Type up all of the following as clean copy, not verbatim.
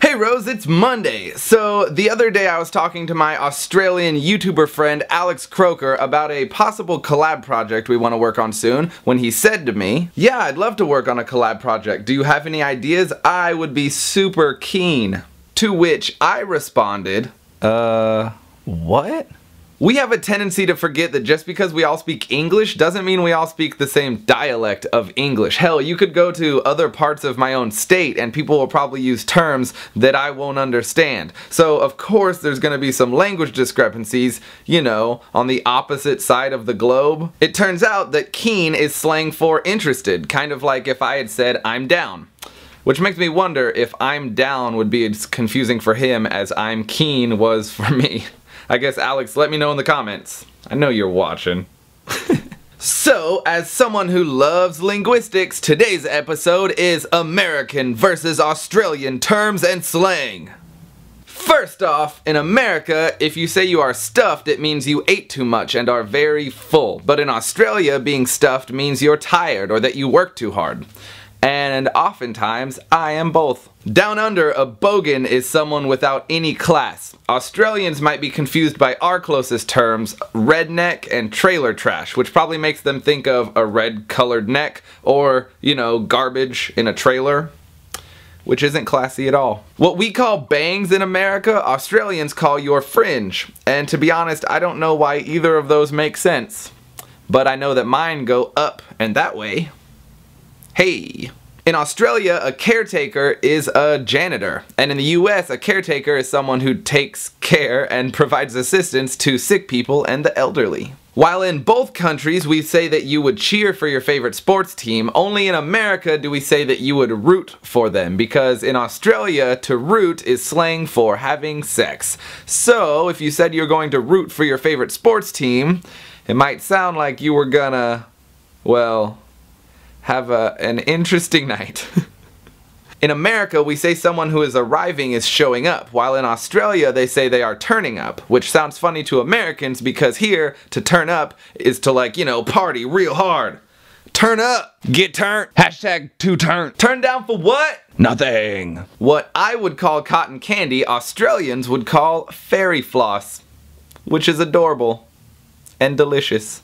Hey Rose, it's Monday. So the other day I was talking to my Australian YouTuber friend Alex Croker about a possible collab project we want to work on soon when he said to me, "Yeah, I'd love to work on a collab project. Do you have any ideas? I would be super keen." To which I responded, what? We have a tendency to forget that just because we all speak English doesn't mean we all speak the same dialect of English. Hell, you could go to other parts of my own state and people will probably use terms that I won't understand. So of course there's gonna be some language discrepancies, you know, on the opposite side of the globe. It turns out that keen is slang for interested, kind of like if I had said I'm down. Which makes me wonder if I'm down would be as confusing for him as I'm keen was for me. I guess Alex, let me know in the comments. I know you're watching. So, as someone who loves linguistics, today's episode is American versus Australian terms and slang. First off, in America, if you say you are stuffed, it means you ate too much and are very full. But in Australia, being stuffed means you're tired or that you work too hard. And oftentimes, I am both. Down under, a bogan is someone without any class. Australians might be confused by our closest terms, redneck and trailer trash, which probably makes them think of a red-colored neck or, you know, garbage in a trailer, which isn't classy at all. What we call bangs in America, Australians call your fringe. And to be honest, I don't know why either of those make sense. But I know that mine go up and that way. Hey! In Australia, a caretaker is a janitor, and in the US, a caretaker is someone who takes care and provides assistance to sick people and the elderly. While in both countries we say that you would cheer for your favorite sports team, only in America do we say that you would root for them, because in Australia, to root is slang for having sex. So, if you said you're going to root for your favorite sports team, it might sound like you were gonna, well, have an interesting night. In America, we say someone who is arriving is showing up, while in Australia they say they are turning up, which sounds funny to Americans because here, to turn up is to, like, you know, party real hard. Turn up! Get turned! Hashtag to turn. Turn down for what? Nothing. What I would call cotton candy, Australians would call fairy floss, which is adorable and delicious.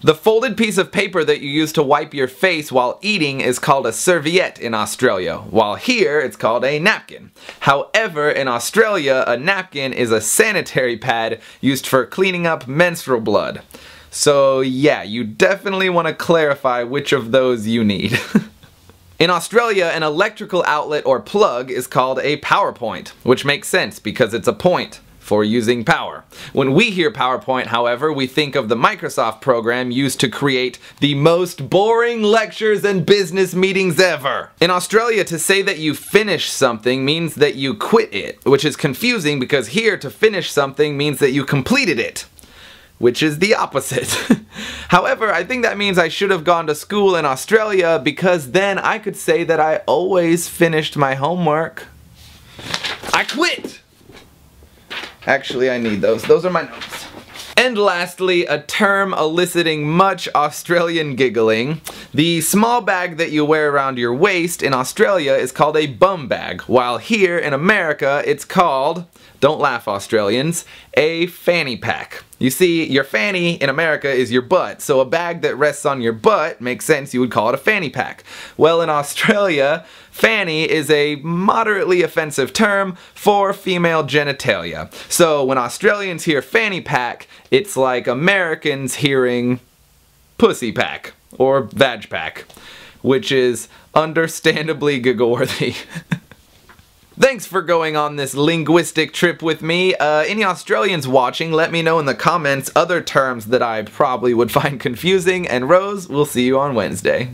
The folded piece of paper that you use to wipe your face while eating is called a serviette in Australia, while here it's called a napkin. However, in Australia, a napkin is a sanitary pad used for cleaning up menstrual blood. So yeah, you definitely want to clarify which of those you need. In Australia, an electrical outlet or plug is called a PowerPoint, which makes sense because it's a point for using power. When we hear PowerPoint, however, we think of the Microsoft program used to create the most boring lectures and business meetings ever. In Australia, to say that you finish something means that you quit it, which is confusing because here to finish something means that you completed it, which is the opposite. However, I think that means I should have gone to school in Australia because then I could say that I always finished my homework. I quit! Actually, I need those. Those are my notes. And lastly, a term eliciting much Australian giggling. The small bag that you wear around your waist in Australia is called a bum bag, while here in America it's called, don't laugh Australians, a fanny pack. You see, your fanny in America is your butt, so a bag that rests on your butt makes sense you would call it a fanny pack. Well, in Australia, fanny is a moderately offensive term for female genitalia. So when Australians hear fanny pack, it's like Americans hearing pussy pack or vag pack, which is understandably giggle-worthy. Thanks for going on this linguistic trip with me. Any Australians watching, let me know in the comments other terms that I probably would find confusing, and Rose, we'll see you on Wednesday.